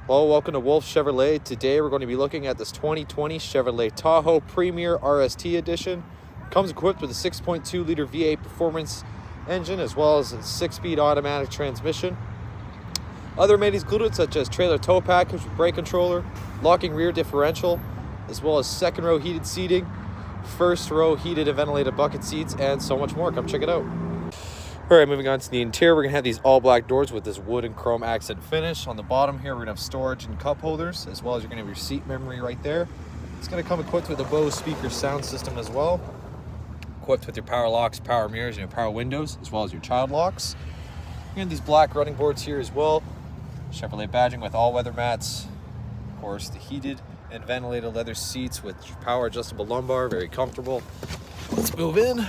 Hello, welcome to Wolfe Chevrolet. Today we're going to be looking at this 2020 Chevrolet Tahoe Premier RST Edition. Comes equipped with a 6.2 liter V8 performance engine as well as a 6-speed automatic transmission. Other amenities included such as trailer tow package with brake controller, locking rear differential, as well as second row heated seating, first row heated and ventilated bucket seats, and so much more. Come check it out. All right, moving on to the interior, we're going to have these all black doors with this wood and chrome accent finish. On the bottom here, we're going to have storage and cup holders, as well as you're going to have your seat memory right there. It's going to come equipped with a Bose speaker sound system as well. Equipped with your power locks, power mirrors, and your power windows, as well as your child locks. You have these black running boards here as well. Chevrolet badging with all weather mats. Of course, the heated and ventilated leather seats with power adjustable lumbar, very comfortable. Let's move in.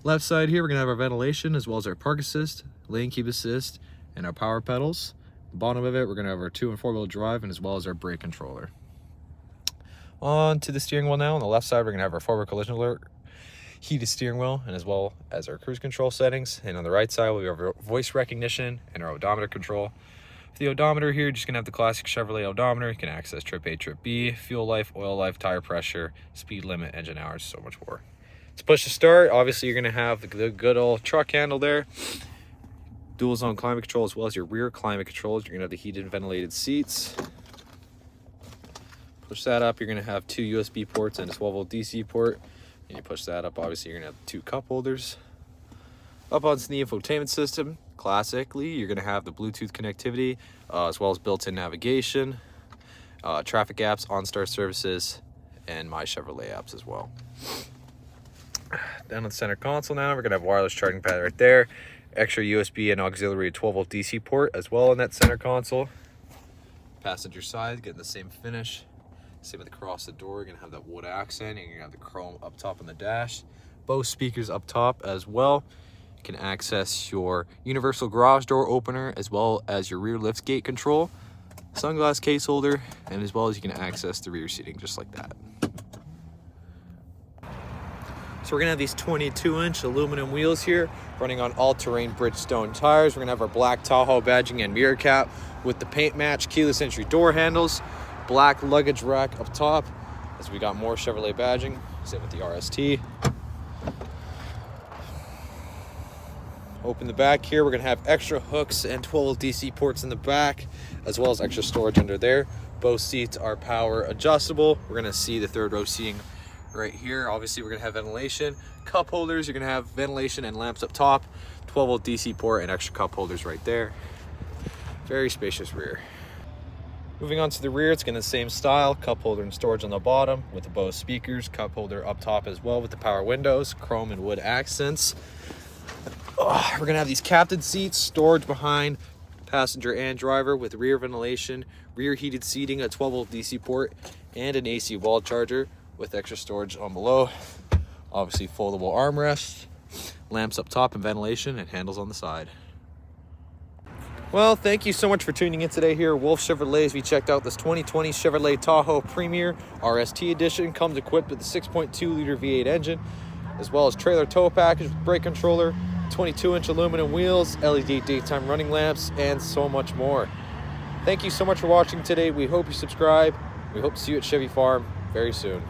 Left side here, we're gonna have our ventilation as well as our park assist, lane keep assist, and our power pedals. The bottom of it, we're gonna have our 2- and 4-wheel drive, and as well as our brake controller. On to the steering wheel now. On the left side, we're gonna have our forward collision alert, heated steering wheel, and as well as our cruise control settings. And on the right side, we have our voice recognition and our odometer control. For the odometer here, you're just gonna have the classic Chevrolet odometer. You can access trip A, trip B, fuel life, oil life, tire pressure, speed limit, engine hours, so much more. To push to start, obviously you're going to have the good old truck handle there. Dual zone climate control as well as your rear climate controls. You're going to have the heated and ventilated seats. Push that up, you're going to have 2 USB ports and a 12-volt DC port. And you push that up, obviously you're going to have 2 cup holders. Up onto the infotainment system, classically, you're going to have the Bluetooth connectivity as well as built-in navigation, traffic apps, OnStar services, and My Chevrolet apps as well. Down on the center console now, we're going to have wireless charging pad right there. Extra USB and auxiliary 12-volt DC port as well in that center console. Passenger side, getting the same finish. Same with across the door, you're going to have that wood accent. You're going to have the chrome up top on the dash. Both speakers up top as well. You can access your universal garage door opener as well as your rear liftgate control. Sunglass case holder, and as well as you can access the rear seating just like that. So we're gonna have these 22-inch aluminum wheels here, running on all-terrain Bridgestone tires. We're gonna have our black Tahoe badging and mirror cap with the paint match keyless entry door handles, black luggage rack up top, as we got more Chevrolet badging, same with the RST. Open the back here, we're gonna have extra hooks and 12 DC ports in the back, as well as extra storage under there. Both seats are power adjustable. We're gonna see the third row seating right here. Obviously we're gonna have ventilation, cup holders, you're gonna have ventilation and lamps up top, 12-volt DC port and extra cup holders right there. Very spacious rear. Moving on to the rear, it's gonna the same style, cup holder and storage on the bottom with the Bose speakers, cup holder up top as well with the power windows, chrome and wood accents. We're gonna have these captain seats, storage behind passenger and driver with rear ventilation, rear heated seating, a 12-volt DC port, and an AC wall charger with extra storage on below. Obviously foldable armrests, lamps up top and ventilation, and handles on the side. Well, thank you so much for tuning in today here at Wolfe Chevrolet as we checked out this 2020 Chevrolet Tahoe Premier RST Edition. Comes equipped with a 6.2 liter V8 engine, as well as trailer tow package with brake controller, 22-inch aluminum wheels, LED daytime running lamps, and so much more. Thank you so much for watching today. We hope you subscribe. We hope to see you at Chevy Farm very soon.